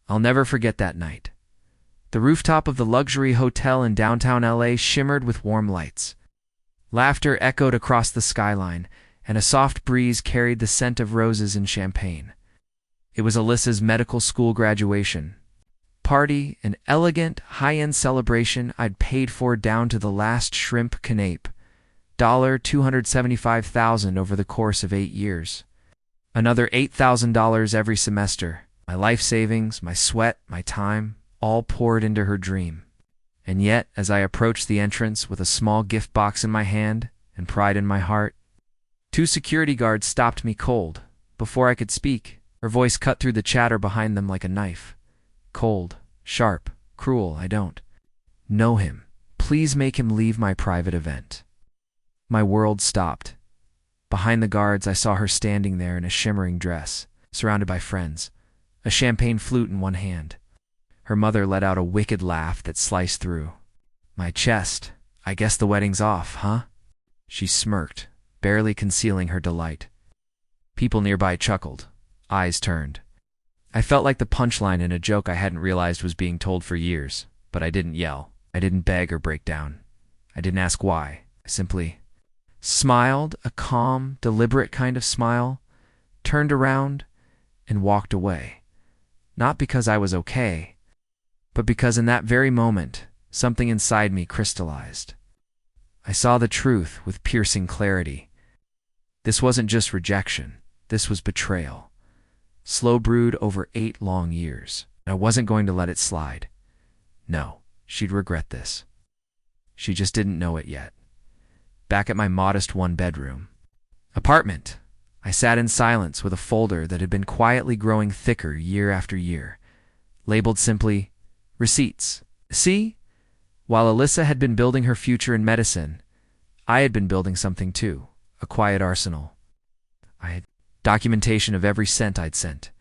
I'll never forget that night. The rooftop of the luxury hotel in downtown LA shimmered with warm lights. Laughter echoed across the skyline, and a soft breeze carried the scent of roses and champagne. It was Alyssa's medical school graduation party, an elegant, high-end celebration I'd paid for down to the last shrimp canape. $275,000 over the course of 8 years. Another $8,000 every semester. My life savings, my sweat, my time, all poured into her dream. And yet, as I approached the entrance with a small gift box in my hand and pride in my heart, 2 security guards stopped me cold. Before I could speak, her voice cut through the chatter behind them like a knife. Cold, sharp, cruel. I don't know him. Please make him leave my private event. My world stopped. Behind the guards, I saw her standing there in a shimmering dress, surrounded by friends, a champagne flute in one hand. Her mother let out a wicked laugh that sliced through my chest. I guess the wedding's off, huh? She smirked, barely concealing her delight. People nearby chuckled, eyes turned. I felt like the punchline in a joke I hadn't realized was being told for years, but I didn't yell. I didn't beg or break down. I didn't ask why. I simply smiled, a calm, deliberate kind of smile, turned around, and walked away. Not because I was okay, but because in that very moment, something inside me crystallized. I saw the truth with piercing clarity. This wasn't just rejection. This was betrayal. Slow brewed over 8 long years. I wasn't going to let it slide. No, she'd regret this. She just didn't know it yet. Back at my modest 1-bedroom apartment, I sat in silence with a folder that had been quietly growing thicker year after year, labeled simply, Receipts. See? While Alyssa had been building her future in medicine, I had been building something too, a quiet arsenal. I had documentation of every cent I'd sent.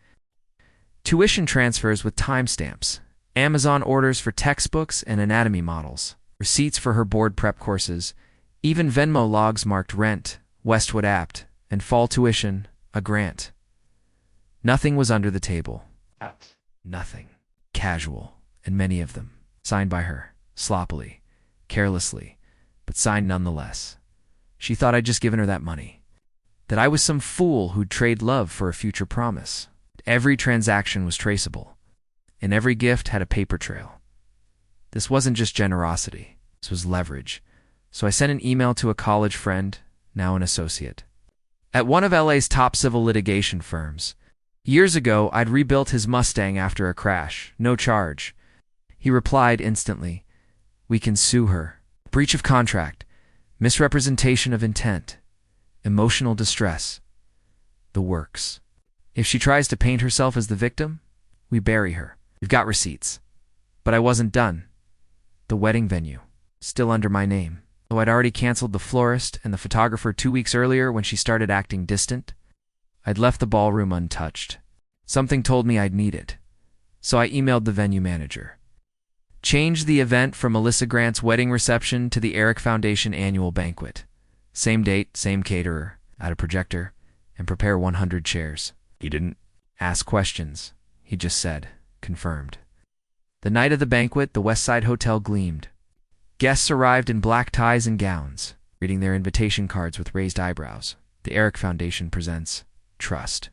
Tuition transfers with timestamps, Amazon orders for textbooks and anatomy models, receipts for her board prep courses, even Venmo logs marked rent, Westwood Apt, and fall tuition, a grant. Nothing was under the table. Nothing. Casual, and many of them, signed by her, sloppily, carelessly, but signed nonetheless. She thought I'd just given her that money. That I was some fool who'd trade love for a future promise. Every transaction was traceable, and every gift had a paper trail. This wasn't just generosity. This was leverage. So I sent an email to a college friend, now an associate, at one of LA's top civil litigation firms. Years ago, I'd rebuilt his Mustang after a crash, no charge. He replied instantly, "We can sue her. Breach of contract, misrepresentation of intent, emotional distress, the works. If she tries to paint herself as the victim, we bury her. We've got receipts." But I wasn't done. The wedding venue, still under my name. Though I'd already canceled the florist and the photographer 2 weeks earlier when she started acting distant, I'd left the ballroom untouched. Something told me I'd need it. So I emailed the venue manager. Change the event from Alyssa Grant's wedding reception to the Eric Foundation annual banquet. Same date, same caterer, add a projector, and prepare 100 chairs. He didn't ask questions. He just said, confirmed. The night of the banquet, the Westside Hotel gleamed. Guests arrived in black ties and gowns, reading their invitation cards with raised eyebrows. The Eric Foundation presents Trust,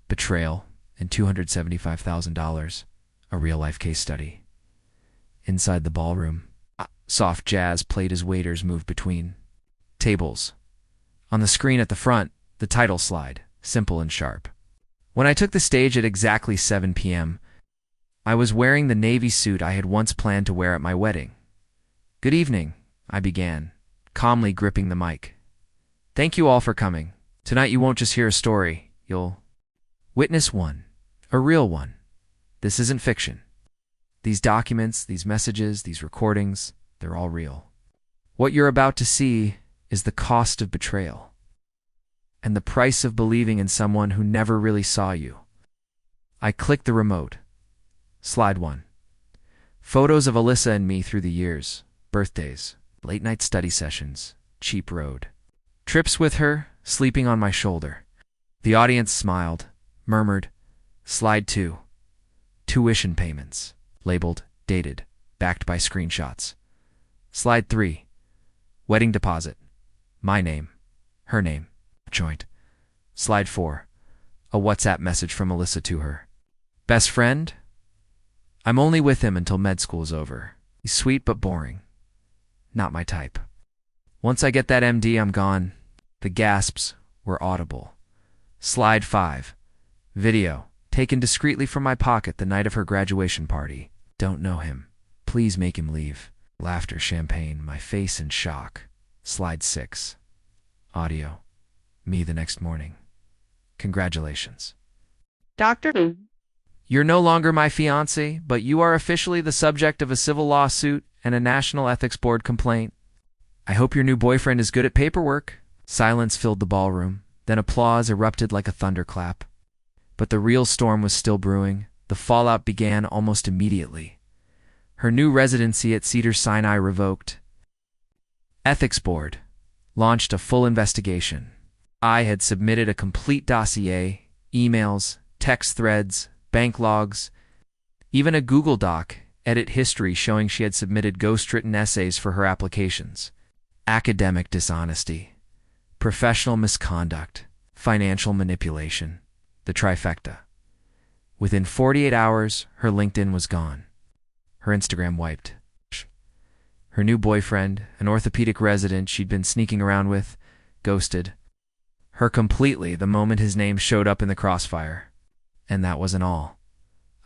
Betrayal, and $275,000, a real-life case study. Inside the ballroom, soft jazz played as waiters moved between tables. On the screen at the front, the title slide, simple and sharp. When I took the stage at exactly 7 p.m., I was wearing the navy suit I had once planned to wear at my wedding. "Good evening," I began, calmly gripping the mic. "Thank you all for coming. Tonight you won't just hear a story, you'll witness one, a real one. This isn't fiction. These documents, these messages, these recordings, they're all real. What you're about to see is the cost of betrayal and the price of believing in someone who never really saw you." I clicked the remote. Slide 1. Photos of Alyssa and me through the years, birthdays, late-night study sessions, cheap road. Trips with her, sleeping on my shoulder. The audience smiled, murmured, "Slide 2. tuition payments, labeled, dated, backed by screenshots. Slide 3. Wedding deposit. My name. Her name. Joint. Slide 4. A WhatsApp message from Alyssa to her. Best friend? I'm only with him until med school's over. He's sweet but boring. Not my type. Once I get that MD, I'm gone. The gasps were audible. Slide 5. Video. Taken discreetly from my pocket the night of her graduation party. Don't know him. Please make him leave. Laughter, champagne, my face in shock. Slide 6. Audio. Me the next morning. Congratulations. Doctor, You're no longer my fiancé, but you are officially the subject of a civil lawsuit and a National Ethics Board complaint. I hope your new boyfriend is good at paperwork. Silence filled the ballroom. Then applause erupted like a thunderclap. But the real storm was still brewing. The fallout began almost immediately. Her new residency at Cedars-Sinai revoked. Ethics Board launched a full investigation. I had submitted a complete dossier, emails, text threads, bank logs, even a Google Doc, edit history showing she had submitted ghostwritten essays for her applications. Academic dishonesty, professional misconduct, financial manipulation, the trifecta. Within 48 hours, her LinkedIn was gone. Her Instagram wiped. Her new boyfriend, an orthopedic resident she'd been sneaking around with, ghosted her completely the moment his name showed up in the crossfire. And that wasn't all.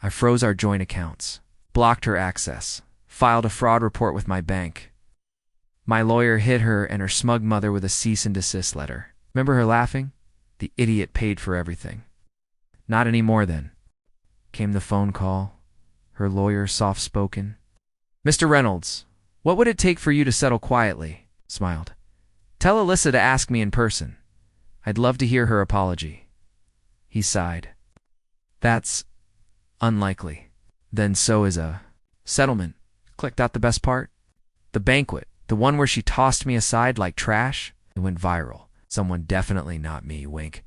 I froze our joint accounts, blocked her access, filed a fraud report with my bank. My lawyer hit her and her smug mother with a cease and desist letter. Remember her laughing? The idiot paid for everything. Not anymore then. Came the phone call, her lawyer soft-spoken. Mr. Reynolds, what would it take for you to settle quietly? Smiled. Tell Alyssa to ask me in person. I'd love to hear her apology. He sighed. That's unlikely. Then so is a settlement. Clicked out the best part. The banquet, the one where she tossed me aside like trash, it went viral. Someone, definitely not me, wink,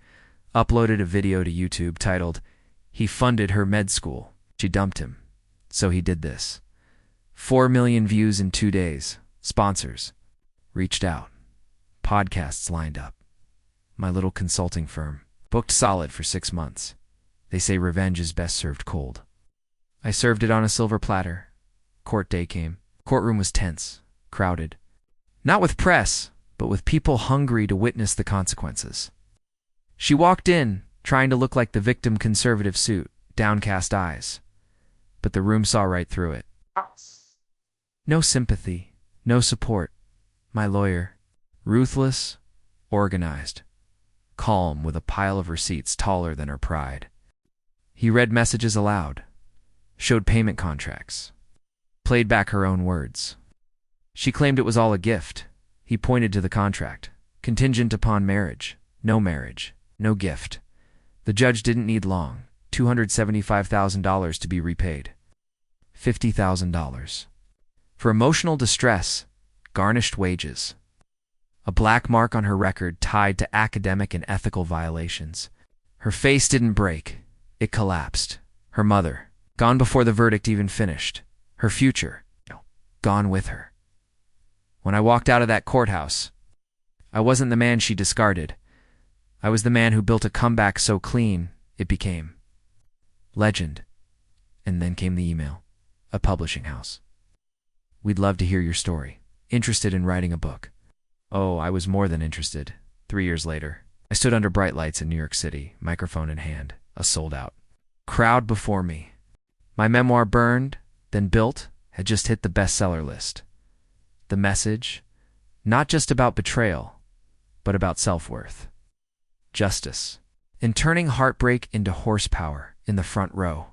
uploaded a video to YouTube titled, "He funded her med school. She dumped him. So he did this." 4 million views in 2 days. Sponsors reached out. Podcasts lined up. My little consulting firm booked solid for 6 months. They say revenge is best served cold. I served it on a silver platter. Court day came. Courtroom was tense, crowded. Not with press, but with people hungry to witness the consequences. She walked in, trying to look like the victim conservative suit, downcast eyes. But the room saw right through it. No sympathy, no support. My lawyer, ruthless, organized, calm with a pile of receipts taller than her pride. He read messages aloud, showed payment contracts, played back her own words. She claimed it was all a gift. He pointed to the contract, contingent upon marriage, no gift. The judge didn't need long, $275,000 to be repaid. $50,000. For emotional distress, garnished wages. A black mark on her record tied to academic and ethical violations. Her face didn't break. It collapsed. Her mother, gone before the verdict even finished. Her future, gone with her. When I walked out of that courthouse, I wasn't the man she discarded. I was the man who built a comeback so clean, it became legend. And then came the email. A publishing house. We'd love to hear your story. Interested in writing a book. Oh, I was more than interested. 3 years later, I stood under bright lights in New York City, microphone in hand, a sold-out crowd before me. My memoir, Burned, Then Built, had just hit the bestseller list. The message, not just about betrayal, but about self-worth. Justice. And turning heartbreak into horsepower in the front row.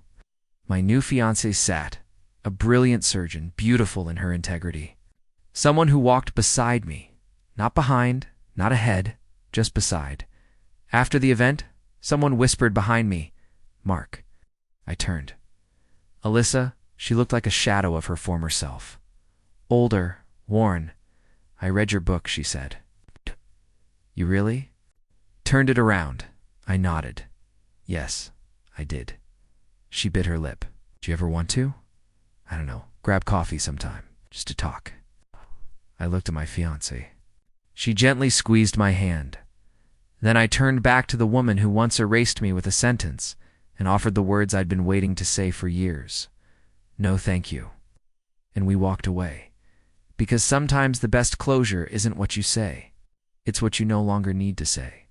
My new fiancé sat, a brilliant surgeon, beautiful in her integrity. Someone who walked beside me, not behind, not ahead, just beside. After the event, someone whispered behind me, "Mark." I turned. Alyssa, she looked like a shadow of her former self. Older, worn. "I read your book," she said. "You really?" Turned it around. I nodded. "Yes, I did." She bit her lip. Do you ever want to? I don't know, grab coffee sometime, just to talk. I looked at my fiancée. She gently squeezed my hand. Then I turned back to the woman who once erased me with a sentence and offered the words I'd been waiting to say for years. No, thank you. And we walked away. Because sometimes the best closure isn't what you say. It's what you no longer need to say.